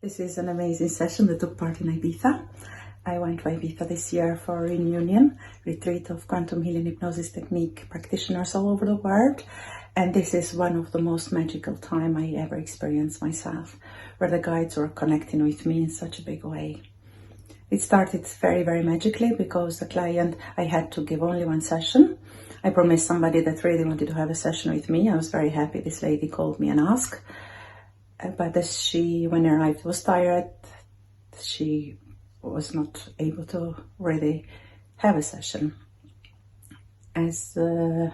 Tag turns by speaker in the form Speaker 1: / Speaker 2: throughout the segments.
Speaker 1: This is an amazing session that took part in Ibiza. I went to Ibiza this year for a reunion retreat of quantum healing hypnosis technique practitioners all over the world. And this is one of the most magical time I ever experienced myself, where the guides were connecting with me in such a big way. It started very, very magically because the client, I had to give only one session. I promised somebody that really wanted to have a session with me. I was very happy this lady called me and asked. But as when I arrived, was tired. She was not able to really have a session. As a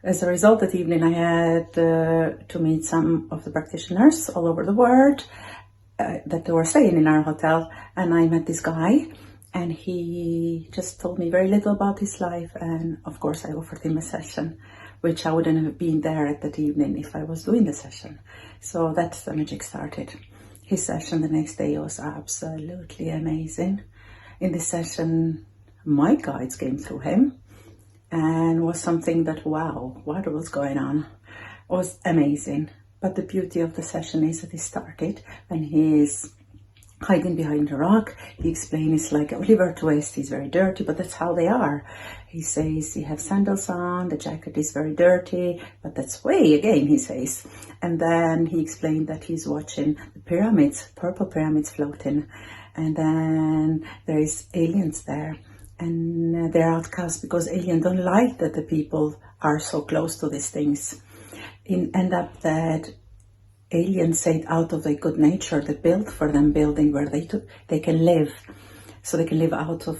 Speaker 1: result, that evening I had to meet some of the practitioners all over the world that were staying in our hotel, and I met this guy, and he just told me very little about his life, and of course I offered him a session, which I wouldn't have been there at that evening if I was doing the session. So that's the magic started. His session the next day was absolutely amazing. In this session, my guides came through him, and was something that, wow, what was going on? It was amazing. But the beauty of the session is that it started when he is hiding behind a rock. He explained it's like Oliver Twist, he's very dirty, but that's how they are. He says he has sandals on, the jacket is very dirty, but that's way again, he says. And then he explained that he's watching the pyramids, purple pyramids floating. And then there is aliens there. And they're outcast because aliens don't like that the people are so close to these things. End up that aliens said out of their good nature, they built for them building where they can live. So they can live out of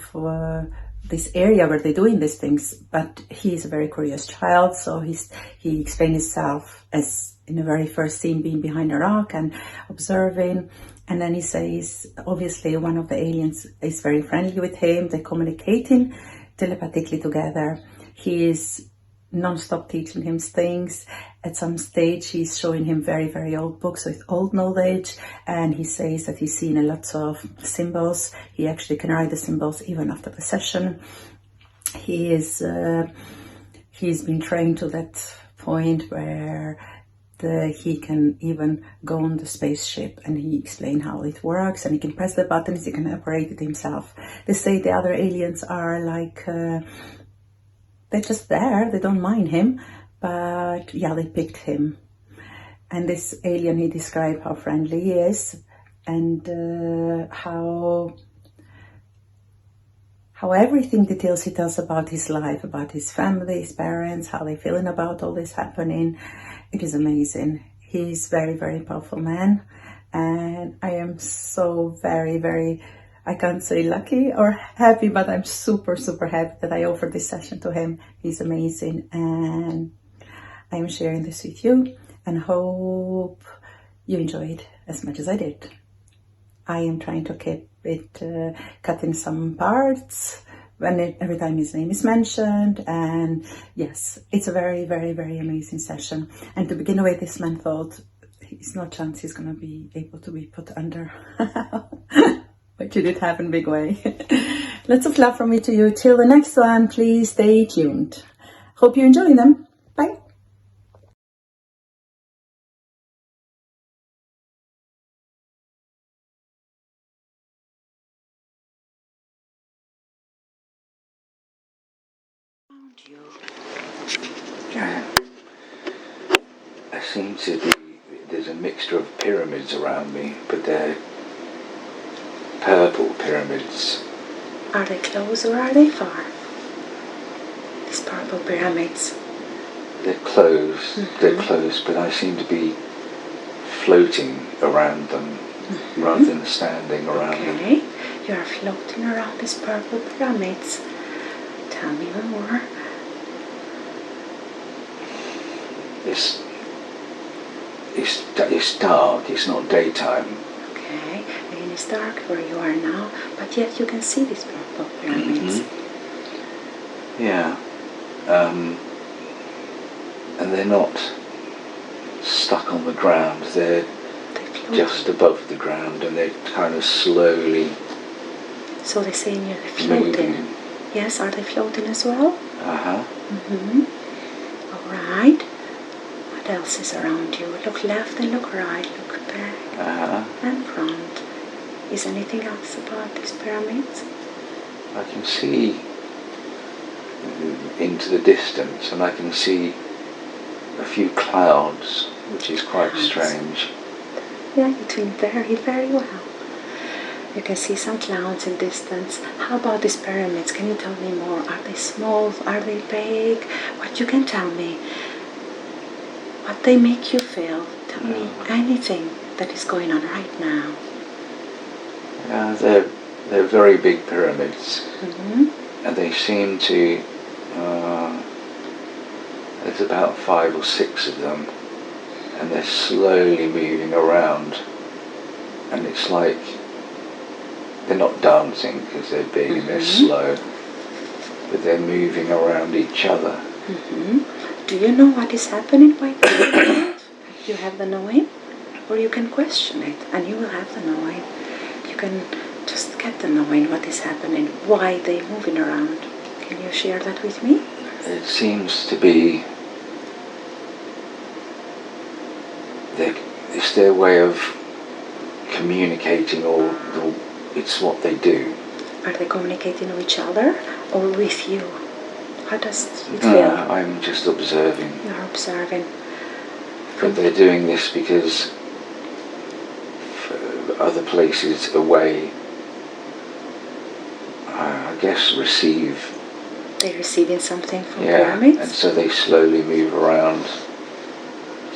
Speaker 1: this area where they're doing these things. But he's a very curious child, so he explained himself as in the very first scene being behind a rock and observing. And then he says, obviously one of the aliens is very friendly with him. They're communicating telepathically together. He is non-stop teaching him things. At some stage, he's showing him very, very old books with old knowledge. And he says that he's seen a lot of symbols. He actually can write the symbols even after the session. He's been trained to that point where he can even go on the spaceship, and he explained how it works, and he can press the buttons, he can operate it himself. They say the other aliens are like, they're just there, they don't mind him, but yeah, they picked him. And this alien, he described how friendly he is, and how everything details he tells about his life, about his family, his parents, how they're feeling about all this happening. It is amazing. He's very, very powerful man. And I am so very, very, I can't say lucky or happy, but I'm super, super happy that I offered this session to him. He's amazing. And I am sharing this with you and hope you enjoy it as much as I did. I am trying to keep it cut in some parts every time his name is mentioned. And yes, it's a very, very, very amazing session. And to begin with, this man thought there's no chance he's going to be able to be put under. But you did have in a big way. Lots of love from me to you. Till the next one, please stay tuned. Hope you enjoy them. Bye.
Speaker 2: There seems to be, there's a mixture of pyramids around me, but they're purple pyramids.
Speaker 1: Are they close or are they far? These purple pyramids.
Speaker 2: They're close, they're close, but I seem to be floating around them rather than standing around them.
Speaker 1: Okay, you are floating around these purple pyramids. Tell me more.
Speaker 2: It's dark, it's not daytime.
Speaker 1: Okay, and it's dark where you are now, but yet you can see these purple pyramids.
Speaker 2: Yeah. And they're not stuck on the ground, they're just above the ground, and they're kind of slowly.
Speaker 1: So they're saying they're floating.
Speaker 2: Moving.
Speaker 1: Yes, are they floating as well?
Speaker 2: Uh-huh.
Speaker 1: All right. What else is around you? Look left and look right, look back and front. Is anything else about these pyramids?
Speaker 2: I can see into the distance, and I can see a few clouds, which is quite strange.
Speaker 1: Yeah, you're doing very, very well. You can see some clouds in distance. How about these pyramids? Can you tell me more? Are they small? Are they big? What you can tell me? What they make you feel? Tell me anything that is going on right now.
Speaker 2: Yeah, they're very big pyramids, and they seem to. There's about 5 or 6 of them, and they're slowly moving around, and it's like they're not dancing because they're big and they're slow, but they're moving around each other.
Speaker 1: Do you know what is happening right now? You have the knowing, or you can question it, and you will have the knowing. You can just get the knowing what is happening, why they're moving around. Can you share that with me?
Speaker 2: It seems to be it's their way of communicating, or it's what they do.
Speaker 1: Are they communicating with each other or with you? How does it feel?
Speaker 2: I'm just observing.
Speaker 1: You're observing.
Speaker 2: But they're doing this because other places away, I guess, receive.
Speaker 1: They're receiving something from pyramids?
Speaker 2: And so they slowly move around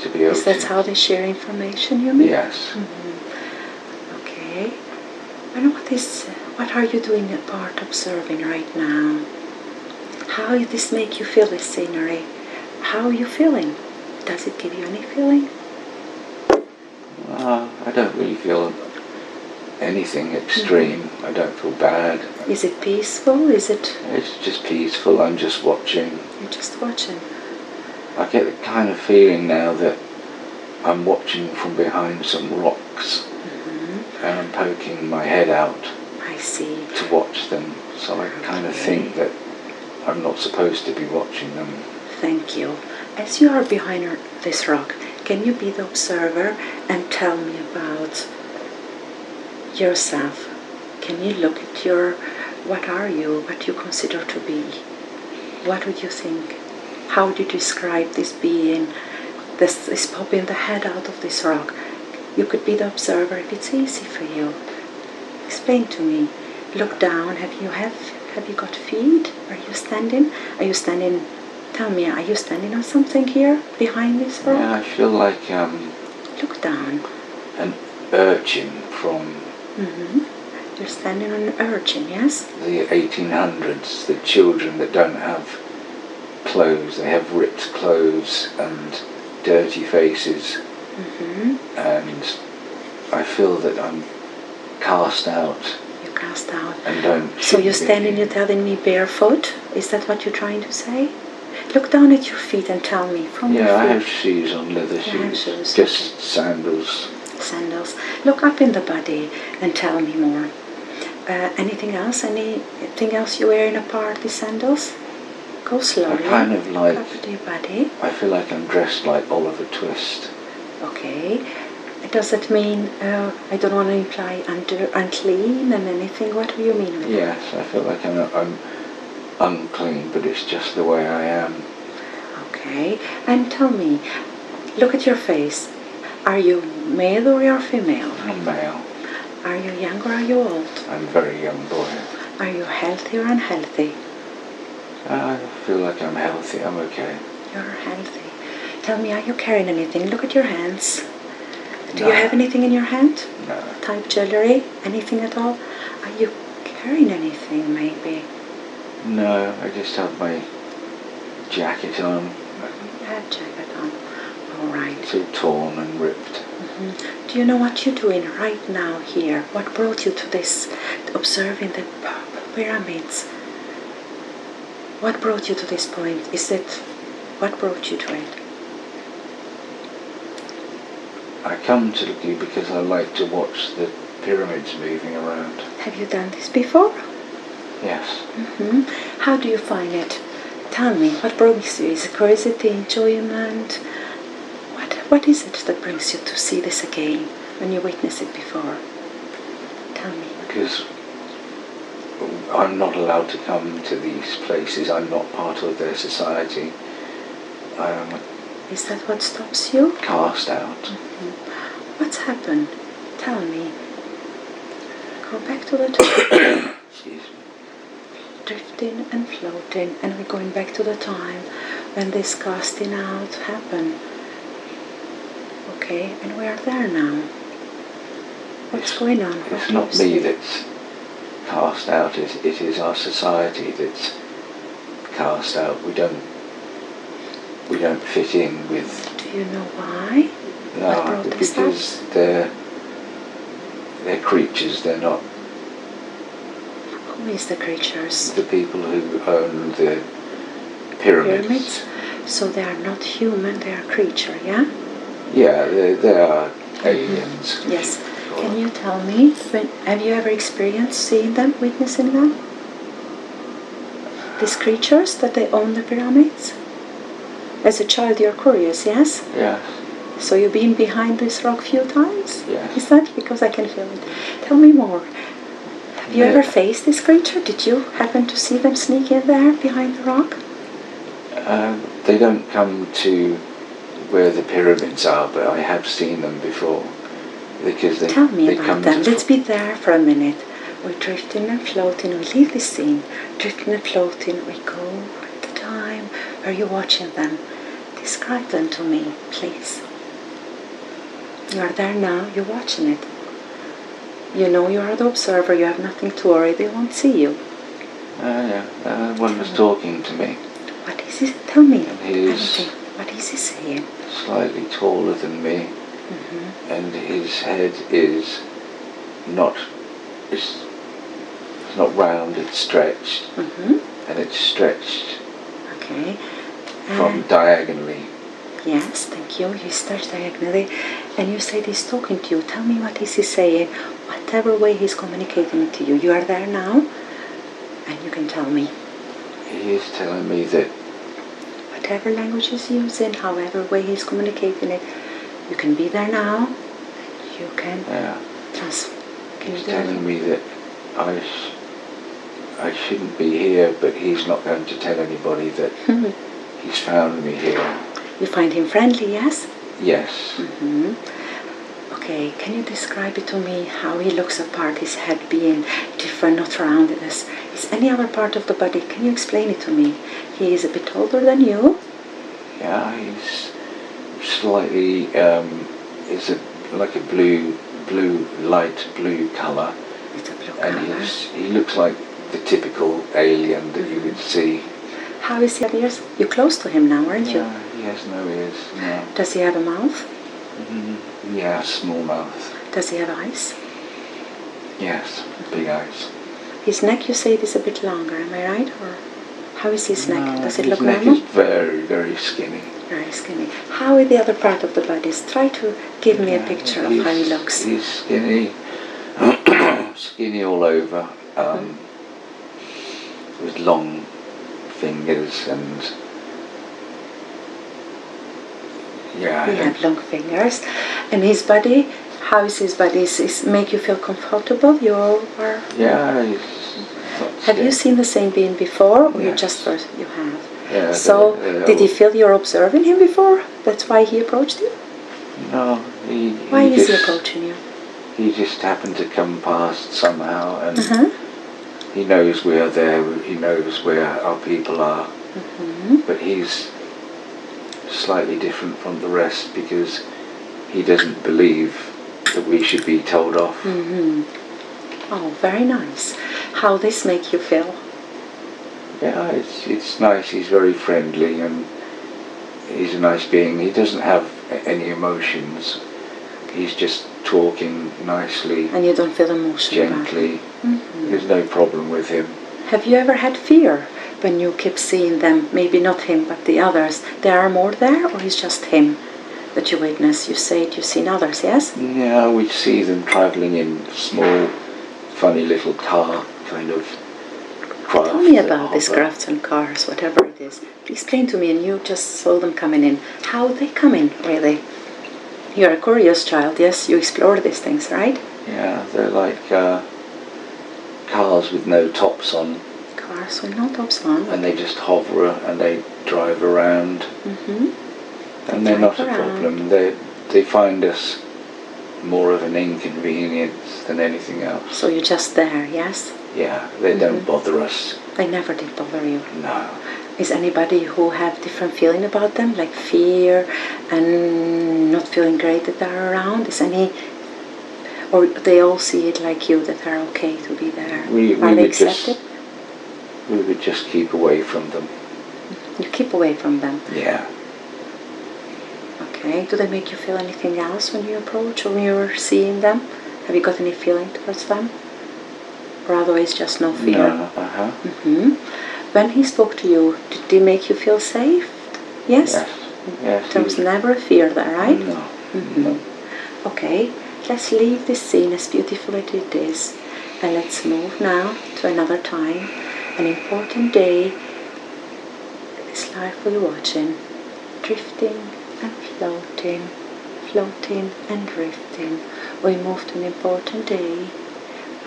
Speaker 2: to be able to...
Speaker 1: Is that how they share information, you mean?
Speaker 2: Yes.
Speaker 1: Okay. And what are you doing apart observing right now? How does this make you feel, this scenery? How are you feeling? Does it give you any feeling?
Speaker 2: I don't really feel anything extreme. I don't feel bad.
Speaker 1: Is it peaceful? Is it...
Speaker 2: It's just peaceful. I'm just watching.
Speaker 1: You're just watching.
Speaker 2: I get the kind of feeling now that I'm watching from behind some rocks, and I'm poking my head out.
Speaker 1: I see.
Speaker 2: To watch them. So I kind of think that I'm not supposed to be watching them.
Speaker 1: Thank you. As you are behind this rock, can you be the observer and tell me about yourself? Can you look at what are you, what you consider to be? What would you think? How would you describe this being, this popping the head out of this rock? You could be the observer if it's easy for you. Explain to me. Look down. Have you got feet? Are you standing? Tell me, are you standing on something here behind this rock?
Speaker 2: Yeah, I feel like
Speaker 1: look down.
Speaker 2: An urchin from
Speaker 1: You're standing on an urchin, yes?
Speaker 2: The 1800s, the children that don't have clothes, they have ripped clothes and dirty faces, and I feel that I'm cast out.
Speaker 1: You're cast out.
Speaker 2: And don't.
Speaker 1: So you're standing, you're telling me barefoot? Is that what you're trying to say? Look down at your feet and tell me from your feet.
Speaker 2: Yeah, I have shoes on, leather shoes. Just sandals.
Speaker 1: Sandals. Look up in the body and tell me more. Anything else? Anything else you wear in a part, the sandals? Go slowly.
Speaker 2: I kind of like...
Speaker 1: Up to your body.
Speaker 2: I feel like I'm dressed like Oliver Twist.
Speaker 1: Okay. Does that mean, I don't want to imply unclean and anything? What do you mean with that?
Speaker 2: Yes, I feel like I'm unclean, but it's just the way I am.
Speaker 1: Okay. And tell me, look at your face. Are you male or you're female?
Speaker 2: I'm male.
Speaker 1: Are you young or are you old?
Speaker 2: I'm a very young boy.
Speaker 1: Are you healthy or unhealthy?
Speaker 2: I feel like I'm healthy. I'm okay.
Speaker 1: You're healthy. Tell me, are you carrying anything? Look at your hands. Do you have anything in your hand?
Speaker 2: No.
Speaker 1: Type jewelry? Anything at all? Are you carrying anything, maybe?
Speaker 2: No, I just have my jacket on.
Speaker 1: You have jacket on. All right.
Speaker 2: It's all torn and ripped.
Speaker 1: Do you know what you're doing right now here? What brought you to this, observing the pyramids? What brought you to this point? What brought you to it?
Speaker 2: I come to you because I like to watch the pyramids moving around.
Speaker 1: Have you done this before?
Speaker 2: Yes.
Speaker 1: How do you find it? Tell me, what brings you? Is it curiosity, enjoyment? What is it that brings you to see this again when you witnessed it before? Tell me.
Speaker 2: Because I'm not allowed to come to these places. I'm not part of their society. I am
Speaker 1: Is that what stops you?
Speaker 2: cast out.
Speaker 1: What's happened? Tell me. Go back to the top.
Speaker 2: Excuse me.
Speaker 1: Drifting and floating, and we're going back to the time when this casting out happened. Okay, and we are there now. What's going on?
Speaker 2: It's not me that's cast out. It is our society that's cast out. We don't fit in with.
Speaker 1: Do you know why?
Speaker 2: No, because they're creatures. They're not.
Speaker 1: Who is the creatures?
Speaker 2: The people who own the pyramids.
Speaker 1: So they are not human. They are creature. Yeah.
Speaker 2: Yeah, they are aliens.
Speaker 1: Yes. Can you tell me? Have you ever experienced seeing them, witnessing them? These creatures that they own the pyramids. As a child, you're curious, yes?
Speaker 2: Yes.
Speaker 1: So you've been behind this rock a few times?
Speaker 2: Yes.
Speaker 1: Is that because I can feel it? Tell me more. Have you ever faced this creature? Did you happen to see them sneak in there behind the rock?
Speaker 2: They don't come to where the pyramids are, but I have seen them before. Because
Speaker 1: Tell me about them. Let's be there for a minute. We're drifting and floating. We leave this scene. Drifting and floating. We go at the time where you're watching them. Describe them to me, please. You are there now. You're watching it. You know you are the observer. You have nothing to worry. They won't see you.
Speaker 2: Yeah. One was talking to me.
Speaker 1: What is he? Tell me.
Speaker 2: And
Speaker 1: what is he saying?
Speaker 2: Slightly taller than me. And his head is not. It's not round. It's stretched. And it's stretched.
Speaker 1: Okay.
Speaker 2: From diagonally.
Speaker 1: Yes, thank you. He starts diagonally, and you said he's talking to you. Tell me, what is he saying? Whatever way he's communicating to you. You are there now, and you can tell me.
Speaker 2: He is telling me that
Speaker 1: whatever language he's using, however way he's communicating it, you can be there now. You can.
Speaker 2: He's telling me that I shouldn't be here, but he's not going to tell anybody that he's found me here.
Speaker 1: You find him friendly, yes?
Speaker 2: Yes.
Speaker 1: Okay, can you describe it to me, how he looks apart, his head being different, not rounded as is any other part of the body? Can you explain it to me? He is a bit older than you.
Speaker 2: Yeah, he's slightly, is like a light blue colour.
Speaker 1: It's a blue
Speaker 2: and
Speaker 1: colour.
Speaker 2: He looks like the typical alien that you would see.
Speaker 1: How is he have ears? You're close to him now, aren't you?
Speaker 2: He has no ears, no.
Speaker 1: Does he have a mouth?
Speaker 2: Yeah, small mouth.
Speaker 1: Does he have eyes?
Speaker 2: Yes, big eyes.
Speaker 1: His neck, you say, is a bit longer, am I right? Or how is his neck? Does it look normal?
Speaker 2: His neck is very, very skinny.
Speaker 1: Very skinny. How is the other part of the body? Try to give me a picture of how he looks.
Speaker 2: He's skinny, skinny all over, with long fingers and
Speaker 1: He have long fingers. And his body, how is his body? Does it make you feel comfortable? You are?
Speaker 2: Yeah.
Speaker 1: Have you seen the same being before, or you just first? You have. Yeah. So, did he feel you're observing him before? That's why he approached you?
Speaker 2: No.
Speaker 1: Why is he approaching you?
Speaker 2: He just happened to come past somehow, and he knows we are there. He knows where our people are. But he's slightly different from the rest because he doesn't believe that we should be told off.
Speaker 1: Oh, very nice. How this make you feel?
Speaker 2: Yeah, it's nice. He's very friendly and he's a nice being. He doesn't have any emotions. He's just talking nicely.
Speaker 1: And you don't feel emotion
Speaker 2: gently. There's no problem with him.
Speaker 1: Have you ever had fear when you keep seeing them? Maybe not him, but the others. There are more there, or is just him that you witness? You say you've seen others, yes?
Speaker 2: Yeah, we see them travelling in small, funny little car kind of craft.
Speaker 1: Tell me about these crafts and cars, whatever it is. Explain to me, and you just saw them coming in. How they come in, really? You're a curious child, yes? You explore these things, right?
Speaker 2: Yeah, they're like cars with no tops on.
Speaker 1: Cars with no tops on.
Speaker 2: And they just hover and they drive around. And they're not a problem. They find us more of an inconvenience than anything else.
Speaker 1: So you're just there, yes?
Speaker 2: Yeah, they don't bother us.
Speaker 1: They never did bother you?
Speaker 2: No.
Speaker 1: Is anybody who have different feeling about them, like fear and not feeling great that they're around? Is any, or they all see it like you, that they're okay to be there? Are they accepted?
Speaker 2: We would just keep away from them.
Speaker 1: You keep away from them?
Speaker 2: Yeah.
Speaker 1: Okay. Do they make you feel anything else when you approach or when you're seeing them? Have you got any feeling towards them? Or otherwise just no fear?
Speaker 2: No.
Speaker 1: When he spoke to you, did he make you feel safe? Yes?
Speaker 2: Yes.
Speaker 1: There was never a fear there, right?
Speaker 2: No. No.
Speaker 1: Okay, let's leave this scene as beautiful as it is, and let's move now to another time, an important day. This life we're watching, drifting and floating, floating and drifting. We move to an important day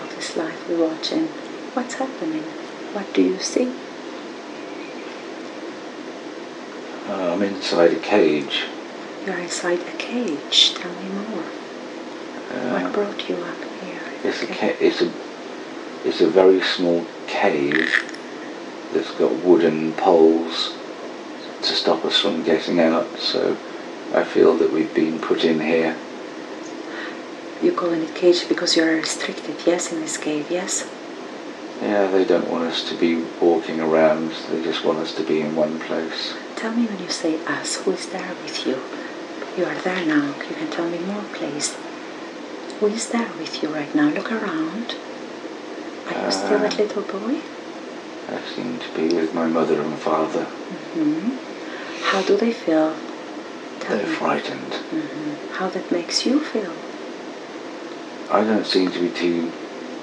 Speaker 1: of this life we're watching. What's happening? What do you see?
Speaker 2: I'm inside a cage.
Speaker 1: You're inside a cage. Tell me more. What brought you up here?
Speaker 2: It's a very small cave that's got wooden poles to stop us from getting out. So I feel that we've been put in here.
Speaker 1: You go in a cage because you're restricted, yes, in this cave, yes?
Speaker 2: Yeah, they don't want us to be walking around. They just want us to be in one place.
Speaker 1: Tell me when you say us, who is there with you? You are there now. You can tell me more, please. Who is there with you right now? Look around. Are you still that little boy?
Speaker 2: I seem to be with my mother and father.
Speaker 1: How do they feel?
Speaker 2: They're frightened.
Speaker 1: How that makes you feel?
Speaker 2: I don't seem to be too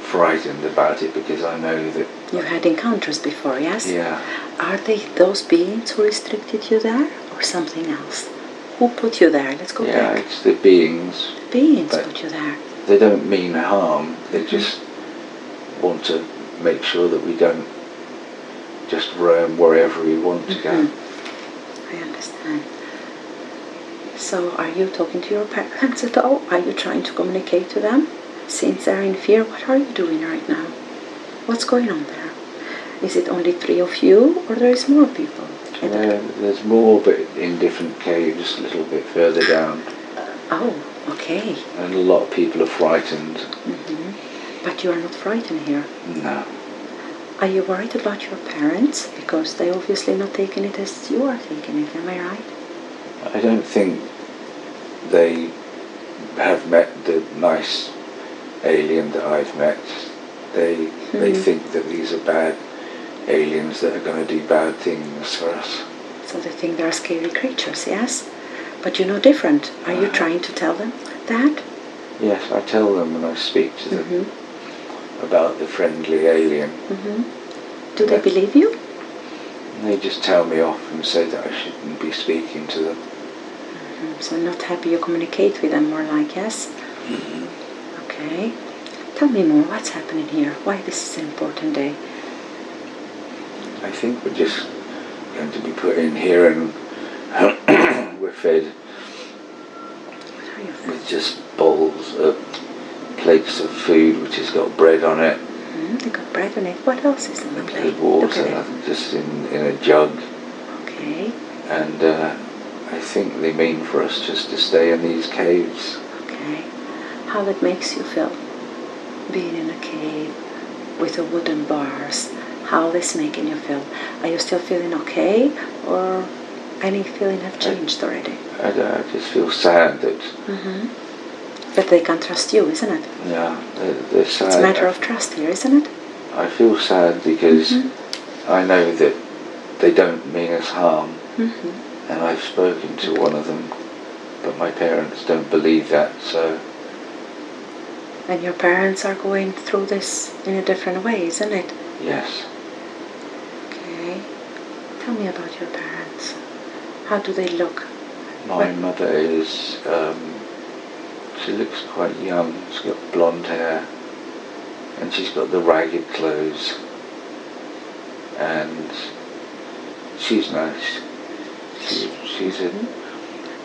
Speaker 2: frightened about it because I know that...
Speaker 1: You've had encounters before, yes?
Speaker 2: Yeah.
Speaker 1: Are they those beings who restricted you there or something else? Who put you there? Let's go back.
Speaker 2: Yeah, it's the beings.
Speaker 1: Beings put you there.
Speaker 2: They don't mean harm. They just want to make sure that we don't just roam wherever we want to go.
Speaker 1: I understand. So are you talking to your parents at all? Are you trying to communicate to them? Since they're in fear, what are you doing right now? What's going on there? Is it only 3 of you, or there is more people?
Speaker 2: There's more, but in different caves, a little bit further down.
Speaker 1: Oh, okay.
Speaker 2: And a lot of people are frightened.
Speaker 1: But you are not frightened here?
Speaker 2: No.
Speaker 1: Are you worried about your parents? Because they obviously not taking it as you are taking it, am I right?
Speaker 2: I don't think they have met the nice alien that I've met. They think that these are bad aliens that are going to do bad things for us.
Speaker 1: So they think they're scary creatures, yes? But you're no different. Are you trying to tell them that?
Speaker 2: Yes, I tell them when I speak to them about the friendly alien.
Speaker 1: Do they believe you?
Speaker 2: They just tell me off and say that I shouldn't be speaking to them.
Speaker 1: So not happy you communicate with them more like, yes? Okay. Tell me more, what's happening here? Why this is an important day?
Speaker 2: I think we're just going to be put in here and we're fed with just bowls of plates of food which has got bread on it.
Speaker 1: They got bread on it. What else is on the plate?
Speaker 2: There's water, just in a jug.
Speaker 1: Okay.
Speaker 2: And I think they mean for us just to stay in these caves.
Speaker 1: Okay. How that makes you feel? Being in a cave with the wooden bars. How this making you feel? Are you still feeling okay? Or any feeling have changed already?
Speaker 2: I just feel sad that...
Speaker 1: But they can trust you, isn't it?
Speaker 2: Yeah, they're sad.
Speaker 1: It's a matter of trust here, isn't it?
Speaker 2: I feel sad because I know that they don't mean us harm. And I've spoken to one of them, but my parents don't believe that, so...
Speaker 1: And your parents are going through this in a different way, isn't it?
Speaker 2: Yes.
Speaker 1: Okay. Tell me about your parents. How do they look?
Speaker 2: My mother is She looks quite young. She's got blonde hair, and she's got the ragged clothes, and she's nice. She's a...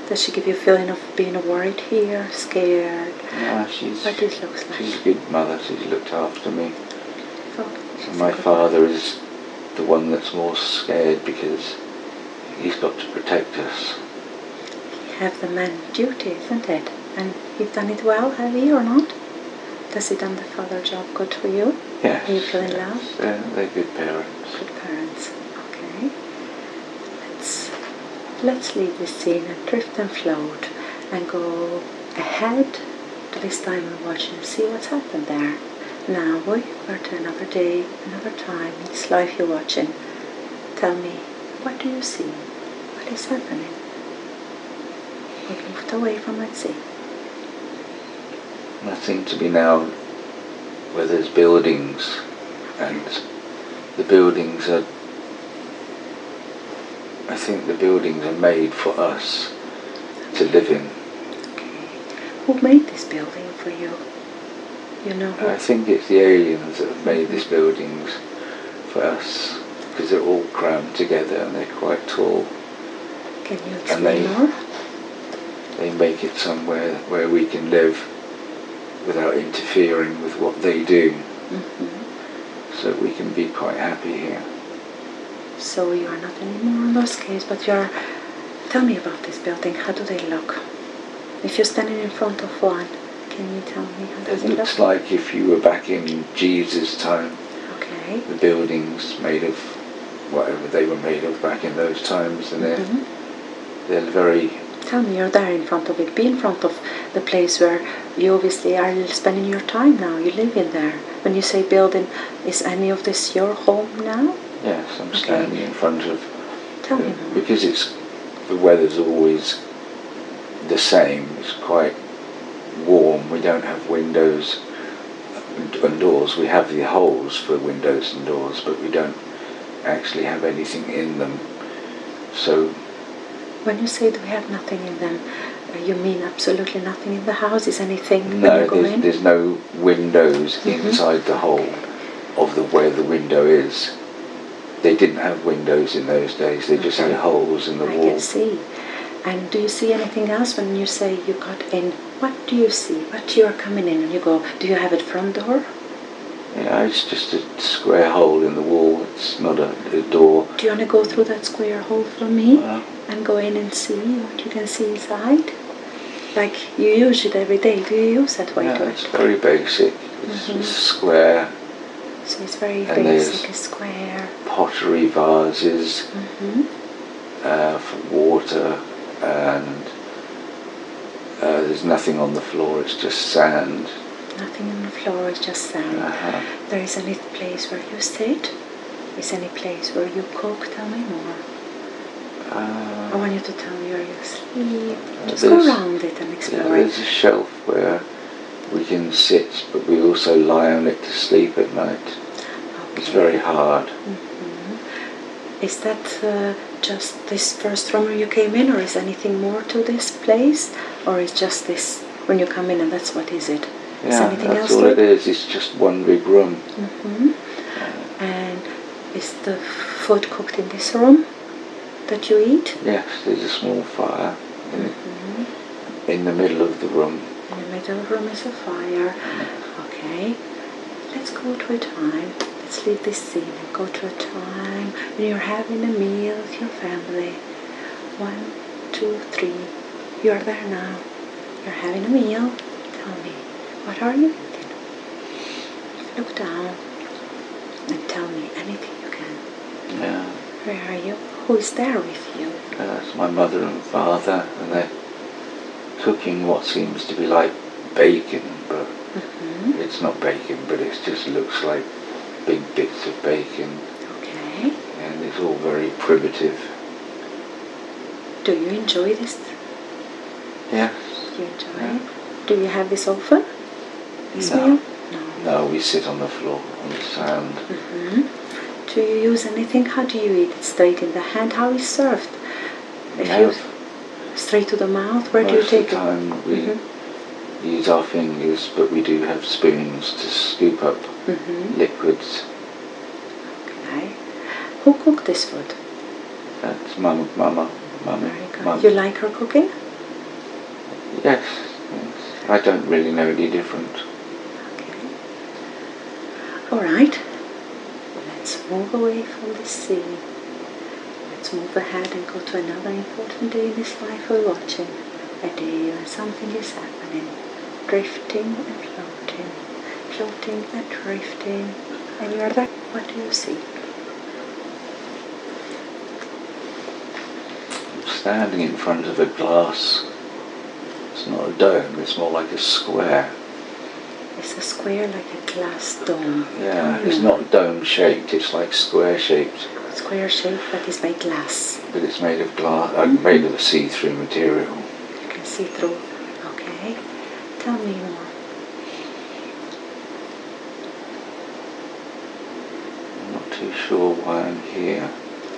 Speaker 1: Does she give you a feeling of being worried here, scared?
Speaker 2: No,
Speaker 1: what it looks like?
Speaker 2: She's a good mother. She's looked after me.
Speaker 1: Oh,
Speaker 2: And my father is the one that's more scared because he's got to protect us.
Speaker 1: You have the man duty, isn't it? And you've done it well, have you, or not? Does he done the father job good for you?
Speaker 2: Yes.
Speaker 1: Are you feeling loved?
Speaker 2: They're good parents.
Speaker 1: Good parents. Okay. Let's leave this scene and drift and float and go ahead to this time we're watching and see what's happened there. Now we are to another day, another time in this life you're watching. Tell me, what do you see? What is happening? We moved away from let's see.
Speaker 2: Nothing to be now where there's buildings, and the buildings are, I think the buildings are made for us to live in.
Speaker 1: Okay. Who made this building for you? You know who?
Speaker 2: I think it's the aliens that have made these buildings for us, because they're all crammed together and they're quite tall.
Speaker 1: Can you explain more?
Speaker 2: They make it somewhere where we can live without interfering with what they do. So we can be quite happy here.
Speaker 1: So you are not anymore in those caves, but you're... Tell me about this building. How do they look? If you're standing in front of one, can you tell me how does it look?
Speaker 2: It looks like if you were back in Jesus' time.
Speaker 1: Okay.
Speaker 2: The buildings made of whatever they were made of back in those times, and they're very...
Speaker 1: Tell me, you're there in front of it. Be in front of the place where you obviously are spending your time now. You live in there. When you say building, is any of this your home now?
Speaker 2: Yes, I'm standing in front of...
Speaker 1: Tell me more.
Speaker 2: Because the weather's always the same. It's quite warm. We don't have windows and doors. We have the holes for windows and doors, but we don't actually have anything in them. So...
Speaker 1: When you say that we have nothing in them, you mean absolutely nothing in the house? Is anything
Speaker 2: no,
Speaker 1: when you go in?
Speaker 2: There's no windows inside the hole of where the window is. They didn't have windows in those days. They just had holes in the wall.
Speaker 1: I can see. And do you see anything else when you say you got in? What do you see? What you are coming in and you go? Do you have a front door?
Speaker 2: Yeah, it's just a square hole in the wall. It's not a door.
Speaker 1: Do you want to go through that square hole for me?
Speaker 2: Well,
Speaker 1: and go in and see what you can see inside? Like you use it every day. Do you use that way to it?
Speaker 2: It's very basic. It's square.
Speaker 1: So it's very
Speaker 2: and
Speaker 1: basic, a square.
Speaker 2: Pottery vases for water, and there's nothing on the floor. It's just sand.
Speaker 1: Nothing on the floor. It's just sand. There is any place where you sit? Is any place where you cook? Tell me more. I want you to tell me where you sleep. Just go around it and explore.
Speaker 2: There's a shelf where we can sit, but we also lie on it to sleep at night. Okay. It's very hard.
Speaker 1: Is that just this first room where you came in, or is anything more to this place? Or is just this when you come in and that's what is it?
Speaker 2: Yeah,
Speaker 1: is anything
Speaker 2: that's
Speaker 1: else
Speaker 2: all
Speaker 1: to
Speaker 2: it is. It's just one big room.
Speaker 1: And is the food cooked in this room that you eat?
Speaker 2: Yes, there's a small fire in the middle of the room.
Speaker 1: In the middle of the room is a fire. Okay. Let's go to a time. Let's leave this scene and go to a time when you're having a meal with your family. 1, 2, 3. You're there now. You're having a meal. Tell me, what are you eating? Look down and tell me anything you can.
Speaker 2: Yeah.
Speaker 1: Where are you? Who is there with you?
Speaker 2: It's my mother and father, and they're cooking what seems to be like bacon, but it's not bacon, but it just looks like big bits of bacon.
Speaker 1: Okay.
Speaker 2: And it's all very primitive.
Speaker 1: Do you enjoy this?
Speaker 2: Yes.
Speaker 1: You enjoy it? Do you have this often? This
Speaker 2: No.
Speaker 1: meal?
Speaker 2: No, we sit on the floor, on the sand.
Speaker 1: Do you use anything? How do you eat it? Straight in the hand? How is served? If you straight to the mouth, where do you take
Speaker 2: it? Most of the time we use our fingers, but we do have spoons to scoop up liquids.
Speaker 1: Okay. Who cooked this food?
Speaker 2: That's Mama.
Speaker 1: Very good. You like her cooking?
Speaker 2: Yes. I don't really know any different.
Speaker 1: Okay. All right. Let's move away from the sea. Let's move ahead and go to another important day in this life we're watching. A day when something is happening. Drifting and floating. Floating and drifting. And you're there. What do you see?
Speaker 2: I'm standing in front of a glass. It's not a dome, it's more like a square.
Speaker 1: It's a square like a glass dome.
Speaker 2: Yeah, it's not dome shaped, it's like square shaped.
Speaker 1: Square shaped, but it's by glass.
Speaker 2: But it's made of glass, made of a see-through material.
Speaker 1: You can see through. Okay. Tell me more.
Speaker 2: I'm not too sure why I'm here.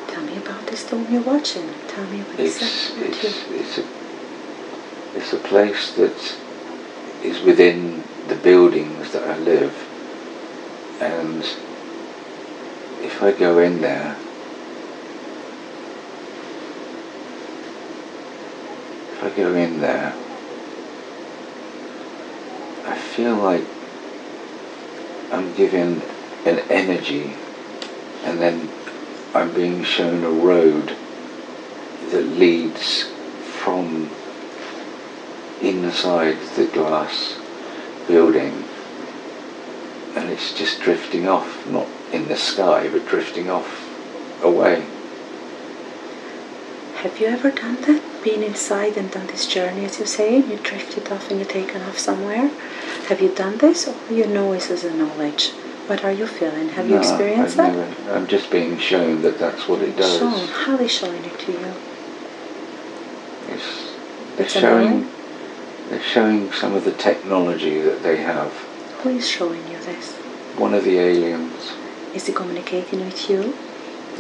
Speaker 1: Tell me about this dome you're watching. Tell me what
Speaker 2: It's a place that is within the buildings that I live, and if I go in there, I feel like I'm given an energy, and then I'm being shown a road that leads from inside the glass building, and it's just drifting off, not in the sky, but drifting off away.
Speaker 1: Have you ever done that? Been inside and done this journey, as you say? You drifted off and you're taken off somewhere? Have you done this, or you know this as a knowledge? What are you feeling? Have you experienced that?
Speaker 2: I'm just being shown that that's what it does.
Speaker 1: Shown. How are they showing it to you?
Speaker 2: They're showing some of the technology that they have.
Speaker 1: Who is showing you this?
Speaker 2: One of the aliens.
Speaker 1: Is he communicating with you?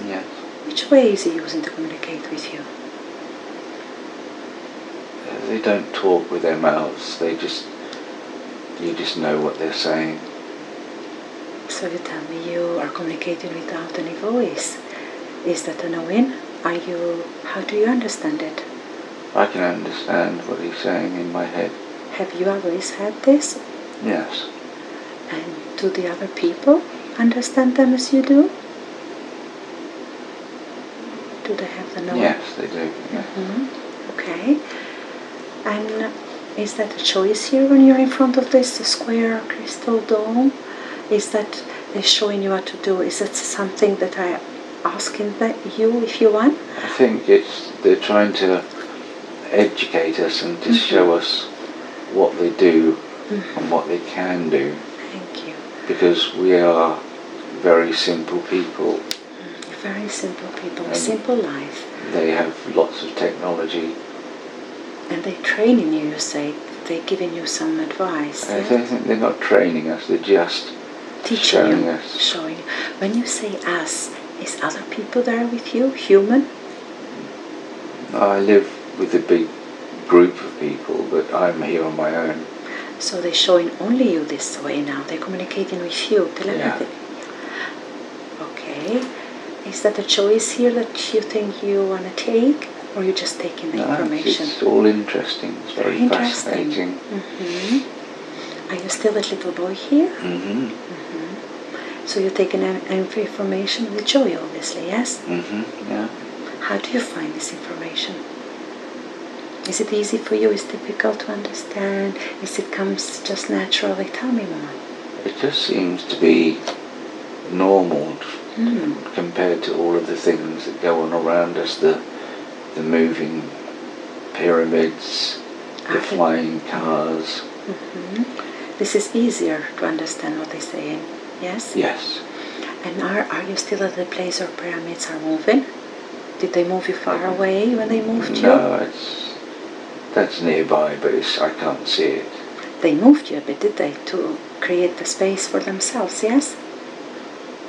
Speaker 2: Yes.
Speaker 1: Which way is he using to communicate with you?
Speaker 2: They don't talk with their mouths. You just know what they're saying.
Speaker 1: So you tell me you are communicating without any voice. Is that a knowing? How do you understand it?
Speaker 2: I can understand what he's saying in my head.
Speaker 1: Have you always had this?
Speaker 2: Yes.
Speaker 1: And do the other people understand them as you do? Do they have the knowledge?
Speaker 2: Yes, they do. Yeah.
Speaker 1: Okay. And is that a choice here when you're in front of this square crystal dome? Is that they're showing you what to do? Is that something that I asking you if you want?
Speaker 2: I think they're trying to educate us and to show us what they do and what they can do.
Speaker 1: Thank you.
Speaker 2: Because we are very simple people.
Speaker 1: Very simple people, a simple life.
Speaker 2: They have lots of technology.
Speaker 1: And they're training you, you say. They're giving you some advice.
Speaker 2: I think they're not training us, they're just showing us.
Speaker 1: Showing. When you say us, is other people there with you, human?
Speaker 2: I live with a big group of people, but I'm here on my own.
Speaker 1: So they're showing only you this way now. They're communicating with you, telepathy.
Speaker 2: Yeah.
Speaker 1: Okay. Is that a choice here that you think you want to take, or you're just taking the information?
Speaker 2: It's all interesting. It's very fascinating.
Speaker 1: Are you still that little boy here? So you're taking information with joy, obviously, yes?
Speaker 2: Yeah.
Speaker 1: How do you find this information? Is it easy for you? Is it difficult to understand? Is it comes just naturally? Tell me more.
Speaker 2: It just seems to be normal compared to all of the things that go on around us, the moving pyramids, the flying cars.
Speaker 1: This is easier to understand what they're saying, yes?
Speaker 2: Yes.
Speaker 1: And are you still at the place where pyramids are moving? Did they move you far away when they moved you?
Speaker 2: No, that's nearby, but I can't see it.
Speaker 1: They moved you a bit, did they, to create the space for themselves, yes?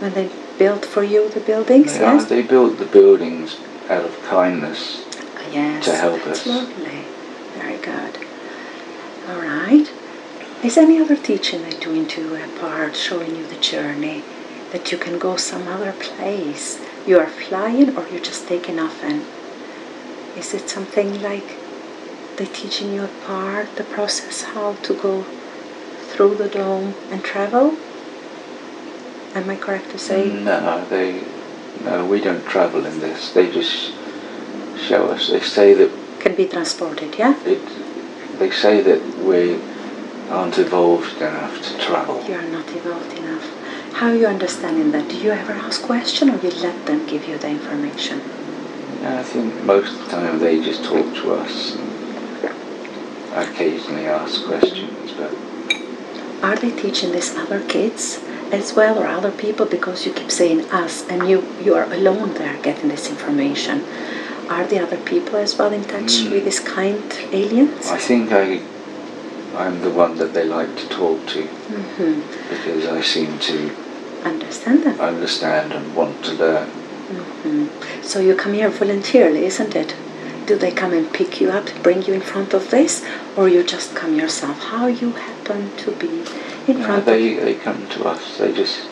Speaker 1: When they built for you the buildings, yes?
Speaker 2: They built the buildings out of kindness
Speaker 1: Yes,
Speaker 2: to help
Speaker 1: that's
Speaker 2: us.
Speaker 1: Lovely. Very good. All right. Is any other teaching they do into a part, showing you the journey, that you can go some other place? You are flying or you're just taking off, and is it something like they teaching you apart the process how to go through the dome and travel? Am I correct to say?
Speaker 2: No, we don't travel in this. They just show us. They say that
Speaker 1: can be transported, yeah?
Speaker 2: They say that we aren't evolved enough to travel.
Speaker 1: You are not evolved enough. How are you understanding that? Do you ever ask questions, or you let them give you the information?
Speaker 2: Yeah, I think most of the time they just talk to us. I occasionally ask questions, but...
Speaker 1: Are they teaching these other kids as well, or other people? Because you keep saying us, and you are alone there getting this information. Are the other people as well in touch with this kind aliens?
Speaker 2: I think I'm the one that they like to talk to, because I seem to
Speaker 1: understand them,
Speaker 2: understand and want to learn.
Speaker 1: So you come here voluntarily, isn't it? Do they come and pick you up, bring you in front of this, or you just come yourself? How you happen to be in front of...
Speaker 2: They come to us. They just...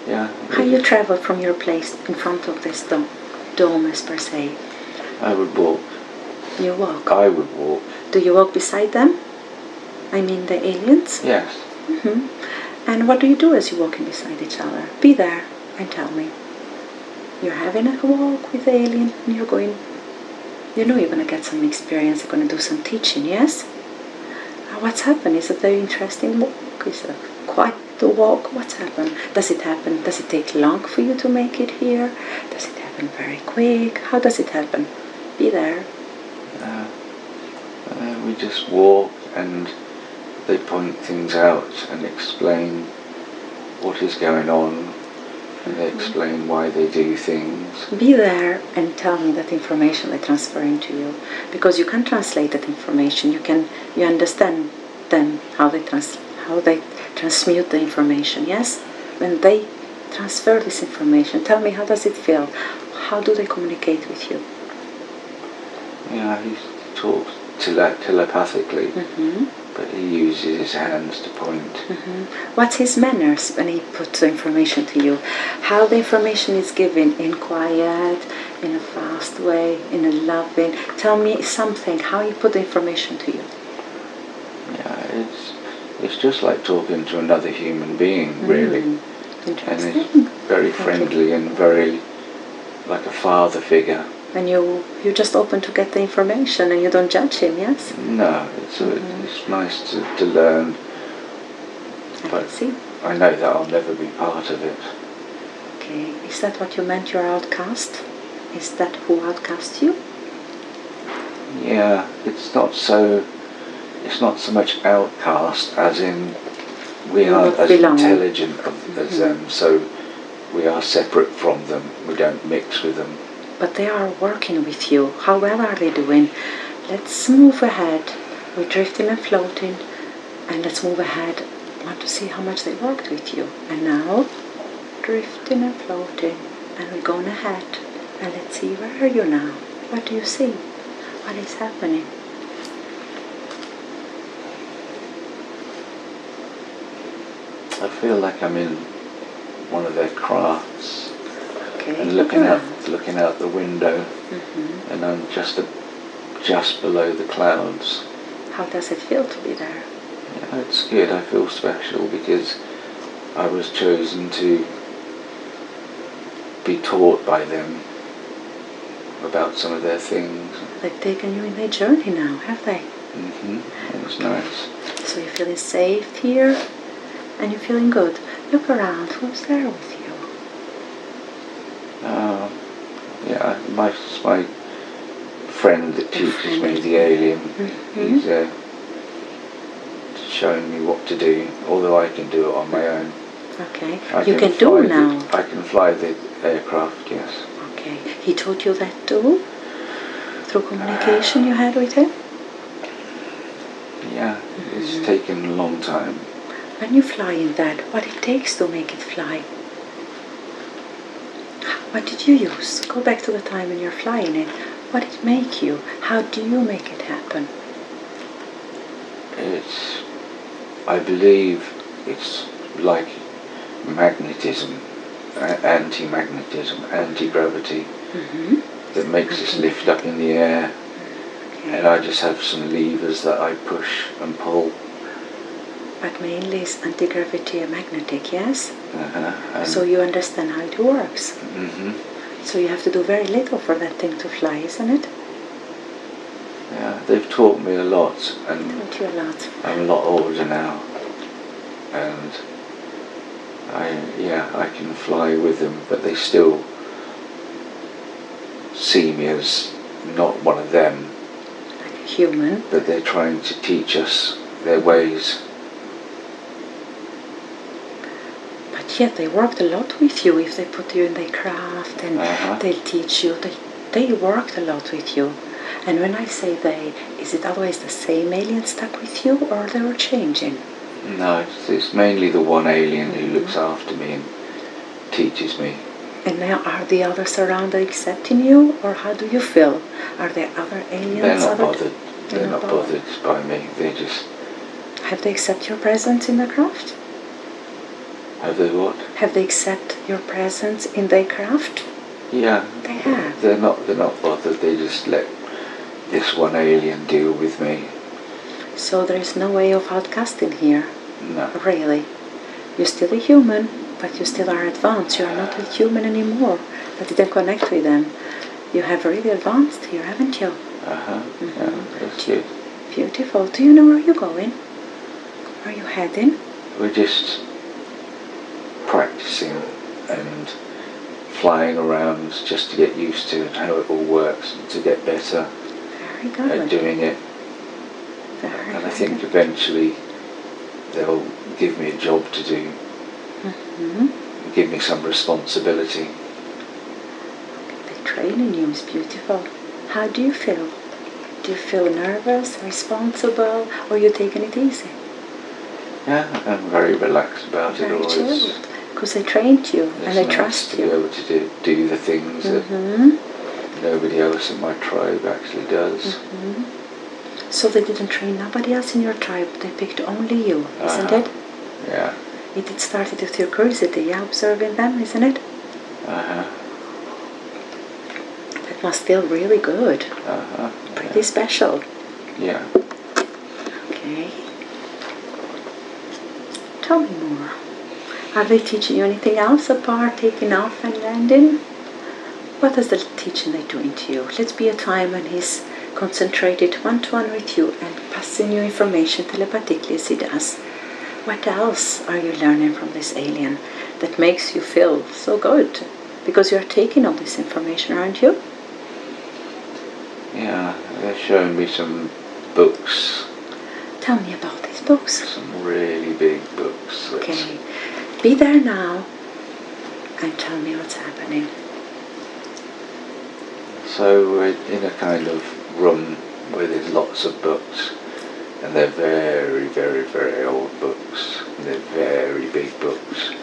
Speaker 2: Yeah.
Speaker 1: How you travel from your place in front of this dome, as per se?
Speaker 2: I would walk.
Speaker 1: You walk?
Speaker 2: I would walk.
Speaker 1: Do you walk beside them? I mean the aliens?
Speaker 2: Yes.
Speaker 1: And what do you do as you're walking beside each other? Be there and tell me. You're having a walk with the alien, and you're going... You know you're going to get some experience, you're going to do some teaching, yes? What's happened? Is it a very interesting walk? Is it quite the walk? What's happened? Does it happen? Does it take long for you to make it here? Does it happen very quick? How does it happen? Be there.
Speaker 2: We just walk, and they point things out and explain what is going on, and they explain why they do things.
Speaker 1: Be there and tell me that information they're transferring to you, because you can translate that information. You understand them, how they transmute the information. Yes, when they transfer this information, tell me, how does it feel? How do they communicate with you?
Speaker 2: Yeah, he talks telepathically, but he uses his hands to point.
Speaker 1: What's his manners when he puts the information to you? How the information is given, in quiet, in a fast way, in a loving... Tell me something, how he put the information to you.
Speaker 2: Yeah, it's just like talking to another human being, really.
Speaker 1: Interesting.
Speaker 2: And he's very friendly and very like a father figure.
Speaker 1: And you're just open to get the information, and you don't judge him, yes?
Speaker 2: No, it's nice to learn. But
Speaker 1: see.
Speaker 2: I know that I'll never be part of it.
Speaker 1: Okay, is that what you meant, your outcast? Is that who outcast you?
Speaker 2: Yeah, it's not so much outcast as in we aren't as intelligent as them, so we are separate from them. We don't mix with them.
Speaker 1: But they are working with you. How well are they doing? Let's move ahead. We're drifting and floating, and let's move ahead. I want to see how much they worked with you. And now, drifting and floating, and we're going ahead. And let's see, where are you now? What do you see? What is happening?
Speaker 2: I feel like I'm in one of their crafts.
Speaker 1: Okay.
Speaker 2: And looking out the window, and I'm just below the clouds.
Speaker 1: How does it feel to be there?
Speaker 2: Yeah, it's good. I feel special because I was chosen to be taught by them about some of their things.
Speaker 1: They've taken you in their journey now, have they?
Speaker 2: It's nice.
Speaker 1: So you're feeling safe here, and you're feeling good. Look around. Who's there with you?
Speaker 2: Yeah, my friend that teaches me, the alien. He's showing me what to do, although I can do it on my own.
Speaker 1: Okay, you can do now.
Speaker 2: I can fly the aircraft, yes.
Speaker 1: Okay, he taught you that too? Through communication you had with him?
Speaker 2: Yeah, it's taken a long time.
Speaker 1: When you fly in that, what it takes to make it fly? What did you use? Go back to the time when you're flying it. What did it make you? How do you make it happen?
Speaker 2: I believe it's like magnetism, anti-magnetism, anti-gravity that makes us lift up in the air.
Speaker 1: Okay.
Speaker 2: And I just have some levers that I push and pull.
Speaker 1: But mainly it's anti-gravity and magnetic, yes? So
Speaker 2: And
Speaker 1: you understand how it works. So you have to do very little for that thing to fly, isn't it?
Speaker 2: yeah, they've taught me a lot, and
Speaker 1: Taught you a lot.
Speaker 2: I'm a lot older now, and I can fly with them, but they still see me as not one of them.
Speaker 1: Like a human.
Speaker 2: But they're trying to teach us their ways.
Speaker 1: But yet they worked a lot with you if they put you in their craft and they'll teach you. They worked a lot with you. And when I say they, is it always the same alien stuck with you, or they were changing?
Speaker 2: No, it's mainly the one alien who looks after me and teaches me.
Speaker 1: And now are the others around accepting you, or how do you feel? Are there other aliens?
Speaker 2: They're not bothered. They're not bothered by me. They just...
Speaker 1: Have they accepted your presence in the craft?
Speaker 2: Have they what?
Speaker 1: Have they accepted your presence in their craft?
Speaker 2: Yeah.
Speaker 1: They have.
Speaker 2: They're not bothered. They just let this one alien deal with me.
Speaker 1: So there is no way of outcasting here?
Speaker 2: No.
Speaker 1: Really? You're still a human, but you still are advanced. You are not a human anymore, but you can connect with them. You have really advanced here, haven't you?
Speaker 2: Yeah, that's good.
Speaker 1: Beautiful. Do you know where you're going? Where are you heading?
Speaker 2: We're just practicing and flying around just to get used to how it all works and to get better
Speaker 1: Very good.
Speaker 2: at doing it.
Speaker 1: Very
Speaker 2: And I think eventually they'll give me a job to do, give me some responsibility.
Speaker 1: The training you is beautiful. How do you feel? Do you feel nervous, responsible, or are you taking it easy?
Speaker 2: Yeah, I'm very relaxed about it always.
Speaker 1: Very chilled, because they trained you and they
Speaker 2: It's nice
Speaker 1: trust
Speaker 2: to
Speaker 1: you.
Speaker 2: be able to do the things that nobody else in my tribe actually does.
Speaker 1: So they didn't train nobody else in your tribe, they picked only you, isn't it?
Speaker 2: Yeah.
Speaker 1: It started with your curiosity, yeah, observing them, isn't it? That must feel really good. Pretty special.
Speaker 2: Yeah.
Speaker 1: Okay. Tell me more. Are they teaching you anything else apart taking off and landing? What is the teaching they're doing to you? Let's be a time when he's concentrated one-to-one with you and passing you information telepathically as he does. What else are you learning from this alien that makes you feel so good? Because you're taking all this information, aren't you?
Speaker 2: Yeah, they're showing me some books.
Speaker 1: Tell me about these books.
Speaker 2: Some really big books.
Speaker 1: Okay, be there now and tell me what's happening.
Speaker 2: So we're in a kind of room where there's lots of books, and they're very, very, very old books. And they're very big books.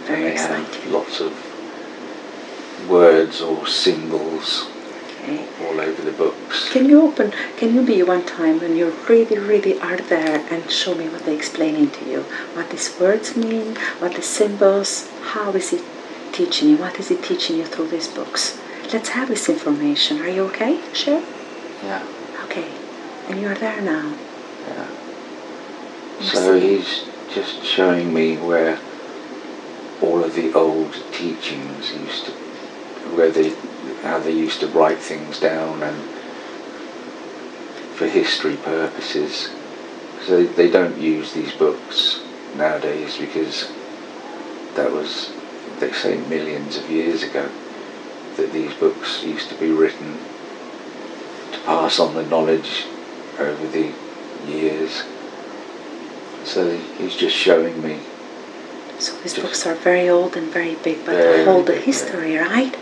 Speaker 1: Very
Speaker 2: and they
Speaker 1: exciting.
Speaker 2: have lots of words or symbols all over the books.
Speaker 1: Can you be one time when you really, really are there and show me what they're explaining to you? What these words mean, what the symbols, how is it teaching you, what is it teaching you through these books? Let's have this information. Are you okay? Sure?
Speaker 2: Yeah.
Speaker 1: Okay. And you are there now.
Speaker 2: Yeah. So he's just showing me where all of the old teachings used to, how they used to write things down and for history purposes. So they don't use these books nowadays because that was, they say, millions of years ago that these books used to be written to pass on the knowledge over the years. So he's just showing me.
Speaker 1: So these books are very old and very big, but they hold the history, right?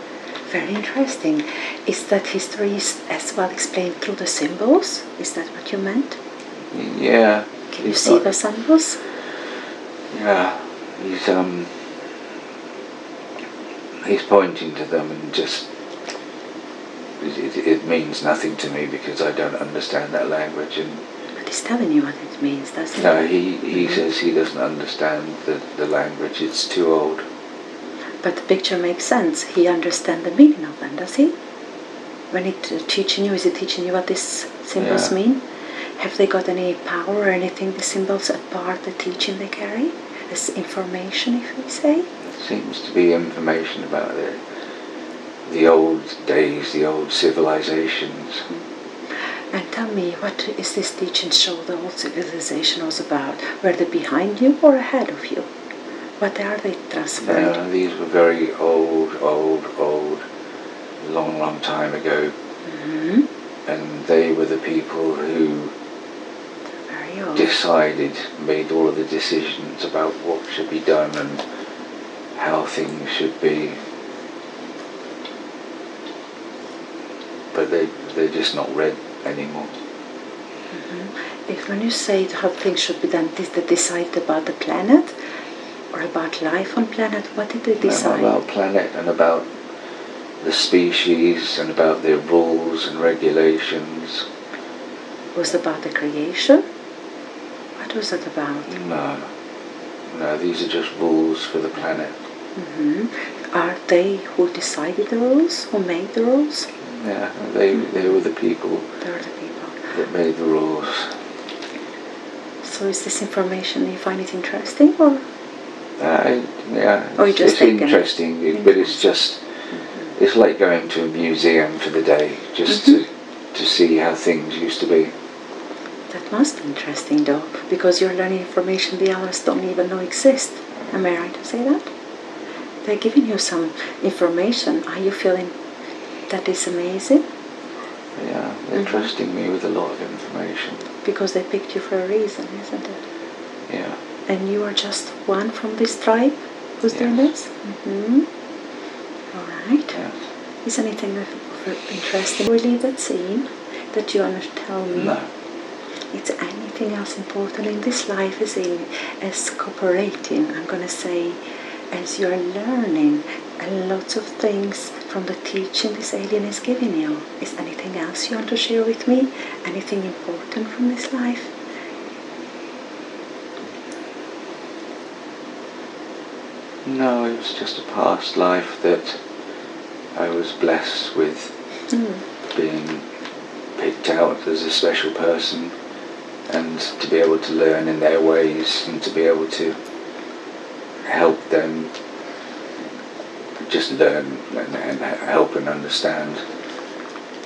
Speaker 1: Very interesting. Is that history as well explained through the symbols? Is that what you meant?
Speaker 2: Yeah.
Speaker 1: Can you see the symbols?
Speaker 2: Yeah. He's pointing to them and just it means nothing to me because I don't understand that language, and
Speaker 1: Nobody's telling you what it means, does he?
Speaker 2: No, he says he doesn't understand the language, it's too old.
Speaker 1: But the picture makes sense. He understands the meaning of them, does he? When it's teaching you, is it teaching you what these symbols mean? Have they got any power or anything, the symbols, apart the teaching they carry? As information, if we say?
Speaker 2: It seems to be information about the old days, the old civilizations.
Speaker 1: And tell me, what is this teaching show the old civilization was about? Were they behind you or ahead of you? What are they transferring?
Speaker 2: Yeah, these were very old, long time ago. And they were the people who decided, made all of the decisions about what should be done and how things should be. But they're just not read anymore.
Speaker 1: If when you say how things should be done, did they decide about the planet or about life on planet? What did they decide?
Speaker 2: About planet and about the species and about their rules and regulations.
Speaker 1: Was it about the creation? What was it about?
Speaker 2: No, these are just rules for the planet.
Speaker 1: Are they who decided the rules? Who made the rules?
Speaker 2: Yeah, they were the people.
Speaker 1: They were the people
Speaker 2: that made the rules.
Speaker 1: So is this information, you find it interesting, or?
Speaker 2: Yeah,
Speaker 1: or it's
Speaker 2: interesting, but it's just, it's like going to a museum for the day, just to see how things used to be.
Speaker 1: That must be interesting though, because you're learning information the others don't even know exist. Am I right to say that? They're giving you some information. Are you feeling that is amazing?
Speaker 2: Yeah, they're trusting me with a lot of information.
Speaker 1: Because they picked you for a reason, isn't it?
Speaker 2: Yeah.
Speaker 1: And you are just one from this tribe who's doing this? All right.
Speaker 2: Yes.
Speaker 1: Is anything interesting? We leave that scene that you want to tell me.
Speaker 2: No.
Speaker 1: It's anything else important in this life as cooperating, I'm going to say, as you're learning lots of things from the teaching this alien is giving you. Is anything else you want to share with me? Anything important from this life?
Speaker 2: No, it was just a past life that I was blessed with being picked out as a special person, and to be able to learn in their ways and to be able to help them just learn and help and understand.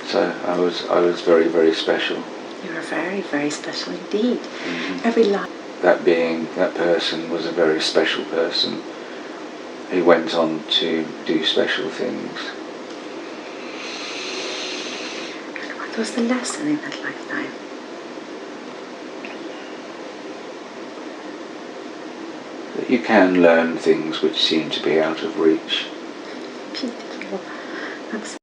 Speaker 2: So I was very, very special.
Speaker 1: You are very, very special indeed. Every life.
Speaker 2: That person was a very special person who went on to do special things.
Speaker 1: And what was the lesson in that lifetime?
Speaker 2: That you can learn things which seem to be out of reach.
Speaker 1: Beautiful. That's